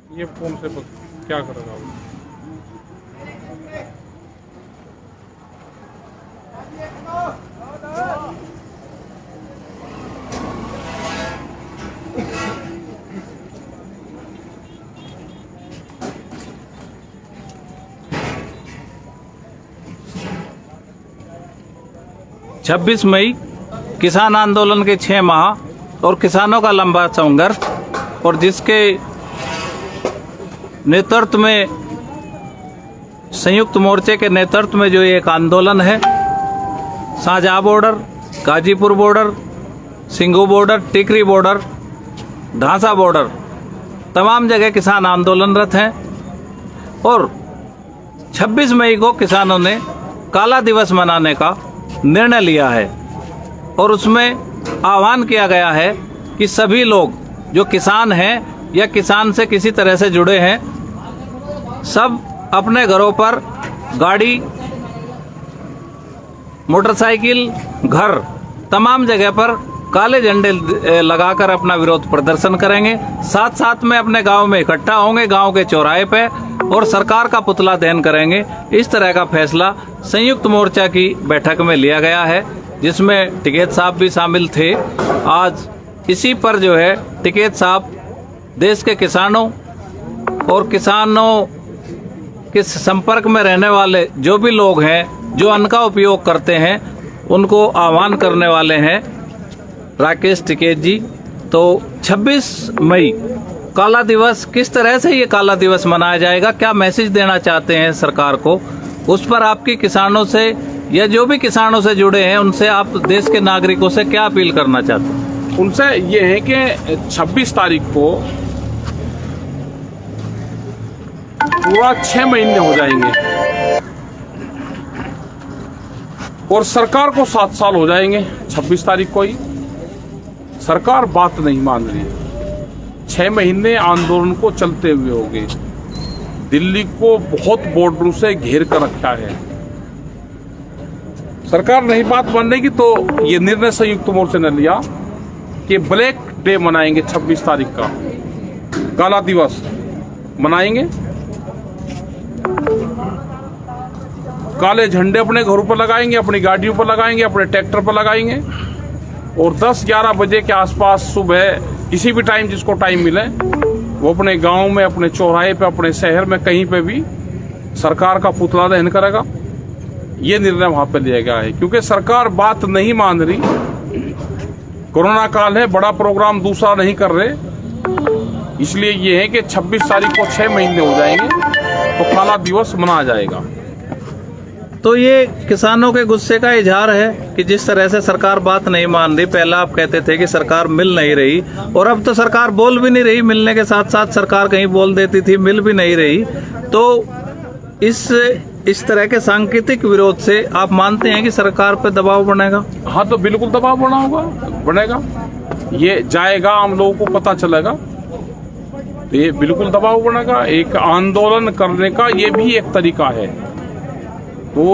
ये फोन से क्या करेगा वो? 26 मई किसान आंदोलन के 6 माह और किसानों का लंबा संघर्ष, और जिसके नेतृत्व में संयुक्त मोर्चे के नेतृत्व में जो एक आंदोलन है, Shahjahan border, Ghazipur border, Singhu border, Tikri border, Dhansa border, तमाम जगह किसान आंदोलनरत हैं। और 26 मई को किसानों ने काला दिवस मनाने का निर्णय लिया है और उसमें आह्वान किया गया है कि सभी लोग जो किसान हैं या किसान से किसी तरह से जुड़े हैं, सब अपने घरों पर गाड़ी, मोटरसाइकिल, घर, तमाम जगह पर काले झंडे लगाकर अपना विरोध प्रदर्शन करेंगे। साथ साथ में अपने गांव में इकट्ठा होंगे, गांव के चौराहे पे, और सरकार का पुतला दहन करेंगे। इस तरह का फैसला संयुक्त मोर्चा की बैठक में लिया गया है, जिसमें टिकैत साहब भी शामिल थे। आज इसी पर जो है टिकैत साहब देश के किसानों और किसानों के संपर्क में रहने वाले जो भी लोग हैं, जो अन्न का उपयोग करते हैं, उनको आह्वान करने वाले हैं राकेश टिकैत जी। तो 26 मई काला दिवस, किस तरह से ये काला दिवस मनाया जाएगा, क्या मैसेज देना चाहते हैं सरकार को, उस पर आपकी किसानों से या जो भी किसानों से जुड़े हैं उनसे, आप देश के नागरिकों से क्या अपील करना चाहते हैं? उनसे ये है कि 26 तारीख को पूरा 6 महीने हो जाएंगे और सरकार को 7 साल हो जाएंगे। 26 तारीख को ही सरकार बात नहीं मान रही। 6 महीने आंदोलन को चलते हुए हो गए। दिल्ली को बहुत बॉर्डरों से घेर कर रखा है। सरकार नहीं बात मानेगी तो ये निर्णय संयुक्त मोर्चे ने लिया कि ब्लैक डे मनाएंगे। 26 तारीख का काला दिवस मनाएंगे। काले झंडे अपने घरों पर लगाएंगे, अपनी गाड़ियों पर लगाएंगे, अपने ट्रैक्टर पर लगाएंगे, और 10-11 बजे के आसपास सुबह किसी भी टाइम, जिसको टाइम मिले, वो अपने गांव में, अपने चौराहे पे, अपने शहर में, कहीं पे भी सरकार का पुतला दहन करेगा। ये निर्णय वहां पे लिया गया है क्योंकि सरकार बात नहीं मान रही। कोरोना काल है, बड़ा प्रोग्राम दूसरा नहीं कर रहे, इसलिए ये है कि 26 तारीख को 6 महीने हो जाएंगे तो काला दिवस मनाया जाएगा। तो ये किसानों के गुस्से का इजहार है कि जिस तरह से सरकार बात नहीं मान रही। पहला आप कहते थे कि सरकार मिल नहीं रही, और अब तो सरकार बोल भी नहीं रही। मिलने के साथ साथ सरकार कहीं बोल देती थी, मिल भी नहीं रही। तो इस तरह के सांकेतिक विरोध से आप मानते हैं कि सरकार पर दबाव बनेगा? हाँ, तो बिल्कुल दबाव बनेगा। ये जाएगा, आम लोगों को पता चलेगा, तो ये बिल्कुल दबाव बनेगा। एक आंदोलन करने का ये भी एक तरीका है। तो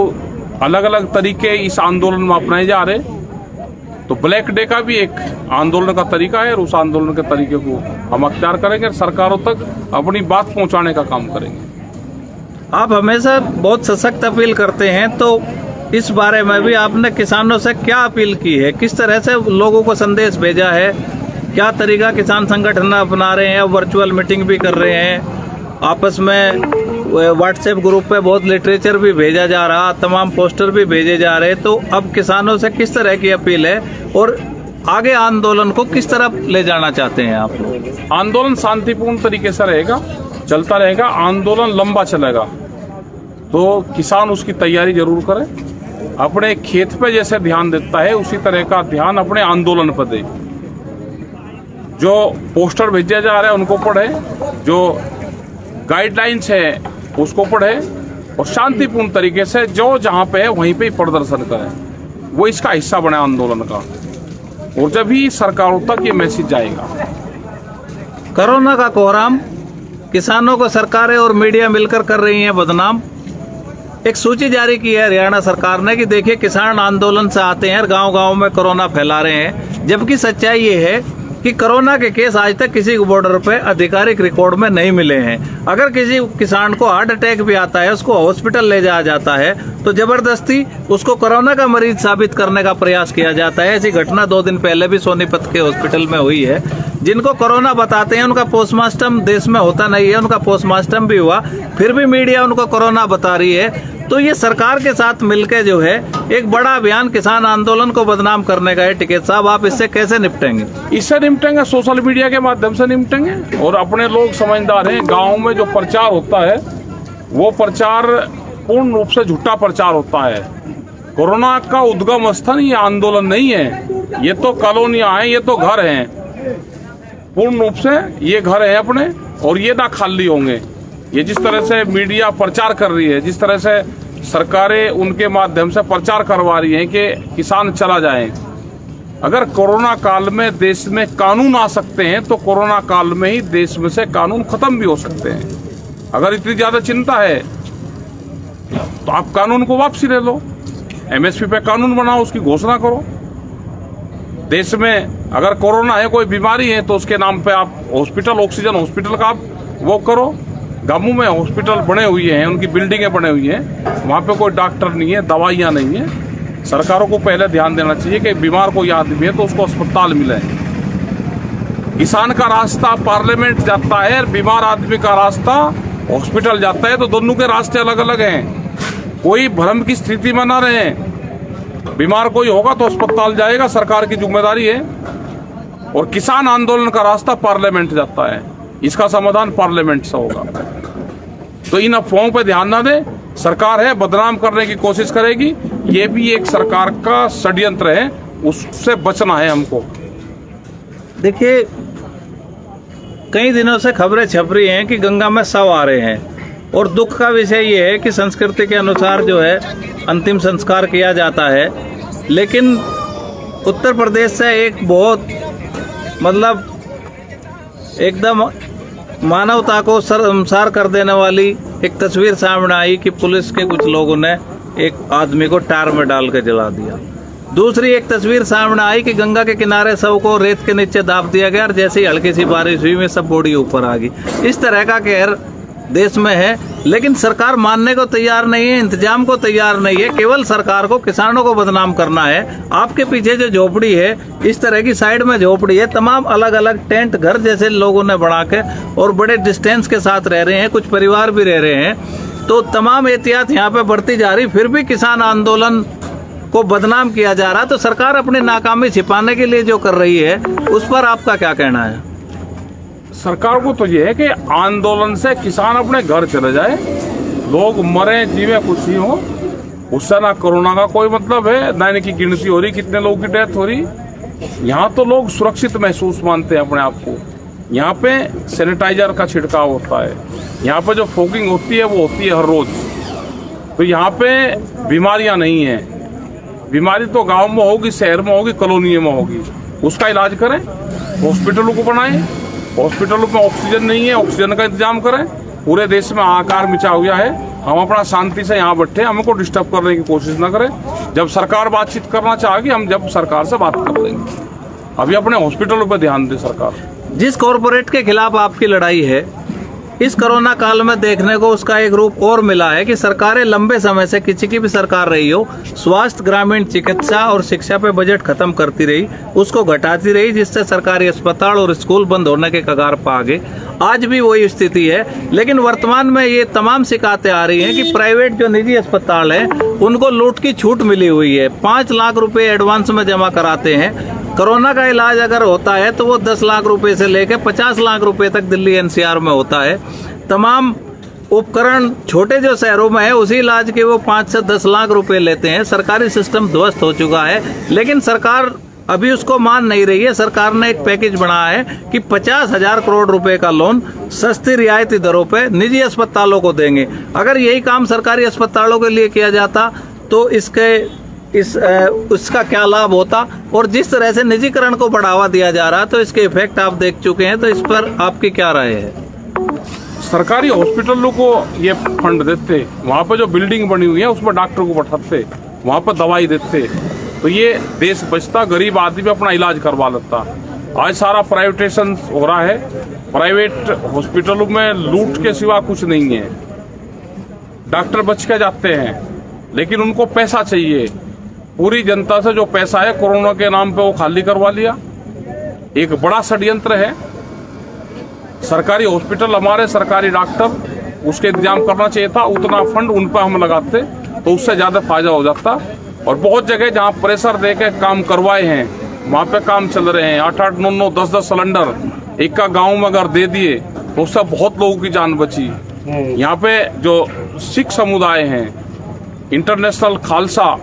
अलग अलग तरीके इस आंदोलन में अपनाए जा रहे। तो ब्लैक डे का भी एक आंदोलन का तरीका है, और उस आंदोलन के तरीके को हम अख्तियार करेंगे, सरकारों तक अपनी बात पहुंचाने का काम करेंगे। आप हमेशा बहुत सशक्त अपील करते हैं, तो इस बारे में भी आपने किसानों से क्या अपील की है? किस तरह से लोगों को संदेश भेजा है? क्या तरीका किसान संगठन अपना रहे हैं? वर्चुअल मीटिंग भी कर रहे हैं, आपस में व्हाट्सएप ग्रुप पे बहुत लिटरेचर भी भेजा जा रहा, तमाम पोस्टर भी भेजे जा रहे। तो अब किसानों से किस तरह की अपील है और आगे आंदोलन को किस तरफ ले जाना चाहते हैं आप? आंदोलन शांतिपूर्ण तरीके से रहेगा, चलता रहेगा। आंदोलन लंबा चलेगा, तो किसान उसकी तैयारी जरूर करे। अपने खेत पे जैसे ध्यान देता है, उसी तरह का ध्यान अपने आंदोलन पर दे। जो पोस्टर भेजे जा रहे हैं उनको पढ़े, जो गाइडलाइंस है उसको पढ़े, और शांतिपूर्ण तरीके से जो जहां पे है वहीं पे ही प्रदर्शन करें। वो इसका हिस्सा बने आंदोलन का, और जब भी सरकारों तक ये मैसेज जाएगा। कोरोना का कोहराम, किसानों को सरकारें और मीडिया मिलकर कर रही हैं बदनाम। एक सूची जारी की है हरियाणा सरकार ने कि देखिए, किसान आंदोलन से आते हैं, गांव-गांव में कोरोना फैला रहे हैं, जबकि सच्चाई ये है कि कोरोना के केस आज तक किसी बॉर्डर पे आधिकारिक रिकॉर्ड में नहीं मिले हैं। अगर किसी किसान को हार्ट अटैक भी आता है, उसको हॉस्पिटल ले जाया जाता है तो जबरदस्ती उसको कोरोना का मरीज साबित करने का प्रयास किया जाता है। ऐसी घटना 2 दिन पहले भी सोनीपत के हॉस्पिटल में हुई है। जिनको कोरोना बताते हैं उनका पोस्टमार्टम देश में होता नहीं है, उनका पोस्टमार्टम भी हुआ, फिर भी मीडिया उनको कोरोना बता रही है। तो ये सरकार के साथ मिलकर जो है एक बड़ा अभियान किसान आंदोलन को बदनाम करने का है। टिकैत साहब, आप इससे कैसे निपटेंगे? इससे निपटेंगे सोशल मीडिया के माध्यम से निपटेंगे, और अपने लोग समझदार हैं। गाँव में जो प्रचार होता है वो प्रचार पूर्ण रूप से झूठा प्रचार होता है। कोरोना का उद्गम स्थल ये आंदोलन नहीं है, ये तो कॉलोनियां हैं, ये तो घर हैं। पूर्ण रूप से ये घर है अपने, और ये ना खाली होंगे। ये जिस तरह से मीडिया प्रचार कर रही है, जिस तरह से सरकारें उनके माध्यम से प्रचार करवा रही हैं कि किसान चला जाए। अगर कोरोना काल में देश में कानून आ सकते हैं तो कोरोना काल में ही देश में से कानून खत्म भी हो सकते हैं। अगर इतनी ज्यादा चिंता है तो आप कानून को वापसी ले लो, एमएसपी पे कानून बनाओ, उसकी घोषणा करो। देश में अगर कोरोना है, कोई बीमारी है, तो उसके नाम पे आप हॉस्पिटल, ऑक्सीजन हॉस्पिटल का आप वो करो। गांवों में हॉस्पिटल बने हुए हैं, उनकी बिल्डिंगें बने हुई हैं, वहाँ पे कोई डॉक्टर नहीं है, दवाइयाँ नहीं है। सरकारों को पहले ध्यान देना चाहिए कि बीमार कोई आदमी है तो उसको अस्पताल मिले। किसान का रास्ता पार्लियामेंट जाता है, बीमार आदमी का रास्ता हॉस्पिटल जाता है, तो दोनों के रास्ते अलग अलग हैं। कोई भ्रम की स्थिति में ना रहे। बीमार कोई होगा तो अस्पताल जाएगा, सरकार की जिम्मेदारी है। और किसान आंदोलन का रास्ता पार्लियामेंट जाता है, इसका समाधान पार्लियामेंट से होगा। तो इन अफवाहों पर ध्यान ना दे। सरकार है, बदनाम करने की कोशिश करेगी, ये भी एक सरकार का षड्यंत्र है, उससे बचना है हमको। देखिए, कई दिनों से खबरें छप रही हैं कि गंगा में शव आ रहे हैं, और दुख का विषय ये है कि संस्कृति के अनुसार जो है अंतिम संस्कार किया जाता है। लेकिन उत्तर प्रदेश से एक बहुत मतलब एकदम मानवता को शर्मसार कर देने वाली एक तस्वीर सामने आई कि पुलिस के कुछ लोगों ने एक आदमी को टायर में डाल के जला दिया। दूसरी एक तस्वीर सामने आई कि गंगा के किनारे शव को रेत के नीचे दाब दिया गया, और जैसे ही हल्की सी बारिश हुई में सब बॉडी ऊपर आ गई। इस तरह का कहर देश में है, लेकिन सरकार मानने को तैयार नहीं है, इंतजाम को तैयार नहीं है। केवल सरकार को किसानों को बदनाम करना है। आपके पीछे जो झोपड़ी है, इस तरह की साइड में झोपड़ी है, तमाम अलग अलग टेंट घर जैसे लोगों ने बना के और बड़े डिस्टेंस के साथ रह रहे हैं, कुछ परिवार भी रह रहे हैं। तो तमाम एहतियात यहाँ पे बढ़ती जा रही, फिर भी किसान आंदोलन को बदनाम किया जा रहा। तो सरकार अपनी नाकामी छिपाने के लिए जो कर रही है, उस पर आपका क्या कहना है? सरकार को तो ये है कि आंदोलन से किसान अपने घर चले जाए, लोग मरे जीवे कुछ ही हो, उससे ना कोरोना का कोई मतलब है, ना इनकी गिनती हो रही कितने लोगों की डेथ हो रही। यहाँ तो लोग सुरक्षित महसूस मानते हैं अपने आप को। यहाँ पे सैनिटाइजर का छिड़काव होता है, यहाँ पे जो फॉगिंग होती है वो होती है हर रोज। तो यहाँ पे बीमारियां नहीं है। बीमारी तो गांव में होगी, शहर में होगी, कॉलोनी में होगी, उसका इलाज करें, हॉस्पिटलों को बनाएं। हॉस्पिटलों में ऑक्सीजन नहीं है, ऑक्सीजन का इंतजाम करें। पूरे देश में हाहाकार मचा हुआ है, हम अपना शांति से यहाँ बैठे, हमको डिस्टर्ब करने की कोशिश न करें। जब सरकार बातचीत करना चाहेगी, हम जब सरकार से बात कर लेंगे। अभी अपने हॉस्पिटलों पर ध्यान दे सरकार। जिस कॉरपोरेट के खिलाफ आपकी लड़ाई है, इस कोरोना काल में देखने को उसका एक रूप और मिला है कि सरकारें लंबे समय से, किसी की भी सरकार रही हो, स्वास्थ्य, ग्रामीण चिकित्सा और शिक्षा पे बजट खत्म करती रही, उसको घटाती रही, जिससे सरकारी अस्पताल और स्कूल बंद होने के कगार पर आ गए। आज भी वही स्थिति है। लेकिन वर्तमान में ये तमाम शिकायतें आ रही हैं कि प्राइवेट जो निजी अस्पताल हैं, उनको लूट की छूट मिली हुई है। 5 लाख रुपए एडवांस में जमा कराते हैं। कोरोना का इलाज अगर होता है तो वो 10 लाख रुपए से लेकर 50 लाख रुपए तक दिल्ली एनसीआर में होता है। तमाम उपकरण छोटे जो शहरों में है, उसी इलाज के वो 5 से 10 लाख रुपए लेते हैं। सरकारी सिस्टम ध्वस्त हो चुका है, लेकिन सरकार अभी उसको मान नहीं रही है। सरकार ने एक पैकेज बनाया है कि 50,000 करोड़ रुपए का लोन सस्ती रियायती दरों पे निजी अस्पतालों को देंगे। अगर यही काम सरकारी अस्पतालों के लिए किया जाता तो इसका क्या लाभ होता। और जिस तरह से निजीकरण को बढ़ावा दिया जा रहा, तो इसके इफेक्ट आप देख चुके हैं। तो इस पर आपकी क्या राय है? सरकारी हॉस्पिटलों को ये फंड देते, वहाँ पर जो बिल्डिंग बनी हुई है उसमें डॉक्टर को बैठाते, वहाँ पर दवाई देते, तो ये देश बचता, गरीब आदमी अपना इलाज करवा लेता। आज सारा प्राइवेटाइजेशन हो रहा है। प्राइवेट हॉस्पिटलों में लूट के सिवा कुछ नहीं है। डॉक्टर बच के जाते हैं, लेकिन उनको पैसा चाहिए। पूरी जनता से जो पैसा है कोरोना के नाम पे वो खाली करवा लिया। एक बड़ा षड्यंत्र है। सरकारी हॉस्पिटल, हमारे सरकारी डॉक्टर, उसके इंतजाम करना चाहिए था। उतना फंड उन पर हम लगाते तो उससे ज्यादा फायदा हो जाता। और बहुत जगह जहाँ प्रेशर दे के काम करवाए हैं, वहाँ पे काम चल रहे हैं। 8-8, 9-9, 10-10 सिलेंडर एक का गाँव में अगर दे दिए तो उससे बहुत लोगों की जान बची। यहाँ पे जो सिख समुदाय हैं, इंटरनेशनल खालसा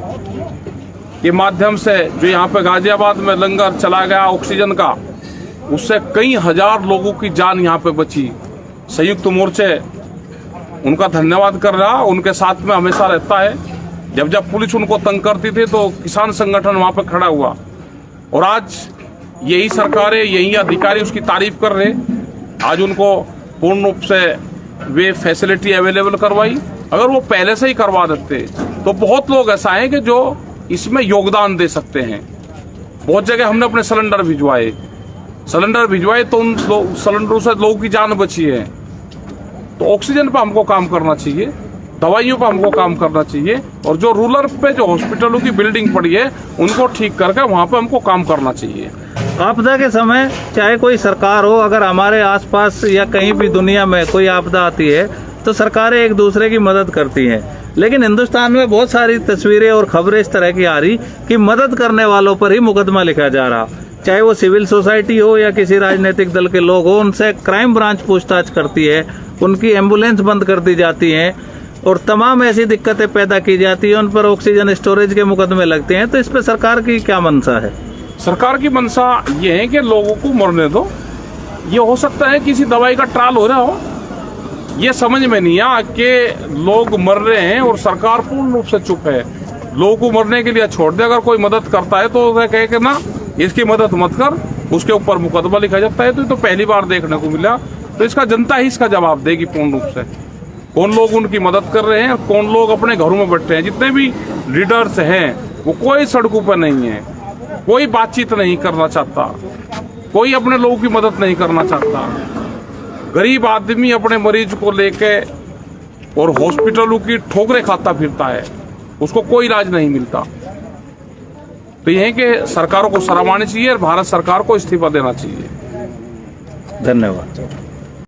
के माध्यम से जो यहाँ पे गाजियाबाद में लंगर चला गया ऑक्सीजन का, उससे कई हजार लोगों की जान यहाँ पे बची। संयुक्त मोर्चे उनका धन्यवाद कर रहा, उनके साथ में हमेशा रहता है। जब पुलिस उनको तंग करती थी तो किसान संगठन वहाँ पे खड़ा हुआ। और आज यही सरकारें, यही अधिकारी उसकी तारीफ कर रहे। आज उनको पूर्ण रूप से वे फैसिलिटी अवेलेबल करवाई। अगर वो पहले से ही करवा देते तो बहुत लोग ऐसा है कि जो इसमें योगदान दे सकते हैं। बहुत जगह हमने अपने सिलेंडर भिजवाए तो उन सिलेंडरों से लोगों की जान बची है। तो ऑक्सीजन पर हमको काम करना चाहिए, दवाइयों पर हमको काम करना चाहिए। और जो रूरल पे जो हॉस्पिटलों की बिल्डिंग पड़ी है उनको ठीक करके वहाँ पे हमको काम करना चाहिए। आपदा के समय चाहे कोई सरकार हो, अगर हमारे आसपास या कहीं भी दुनिया में कोई आपदा आती है तो सरकारें एक दूसरे की मदद करती हैं। लेकिन हिंदुस्तान में बहुत सारी तस्वीरें और खबरें इस तरह की आ रही कि मदद करने वालों पर ही मुकदमा लिखा जा रहा, चाहे वो सिविल सोसाइटी हो या किसी राजनीतिक दल के लोग हो। उनसे क्राइम ब्रांच पूछताछ करती है, उनकी एम्बुलेंस बंद कर दी जाती है और तमाम ऐसी दिक्कतें पैदा की जाती है। उन पर ऑक्सीजन स्टोरेज के मुकदमे लगते हैं। तो इस पे सरकार की क्या मंशा है? सरकार की मंशा ये है कि लोगों को मरने दो। ये हो सकता है किसी दवाई का ट्रायल हो रहा हो, ये समझ में नहीं आ कि लोग मर रहे हैं और सरकार पूर्ण रूप से चुप है। लोगों को मरने के लिए छोड़ दे। अगर कोई मदद करता है तो उसे कहे कि ना इसकी मदद मत कर, उसके ऊपर मुकदमा लिखा जाता है। तो ये तो पहली बार देखने को मिला। तो इसका जनता ही इसका जवाब देगी पूर्ण रूप से, कौन लोग उनकी मदद कर रहे हैं, कौन लोग अपने घरों में बैठे हैं। जितने भी लीडर्स हैं वो कोई सड़कों पर नहीं है, कोई बातचीत नहीं करना चाहता, कोई अपने लोगों की मदद नहीं करना चाहता। गरीब आदमी अपने मरीज को लेके और हॉस्पिटलों की ठोकरें खाता फिरता है, उसको कोई इलाज नहीं मिलता। तो यह है कि सरकारों को शर्म आनी चाहिए और भारत सरकार को इस्तीफा देना चाहिए। धन्यवाद।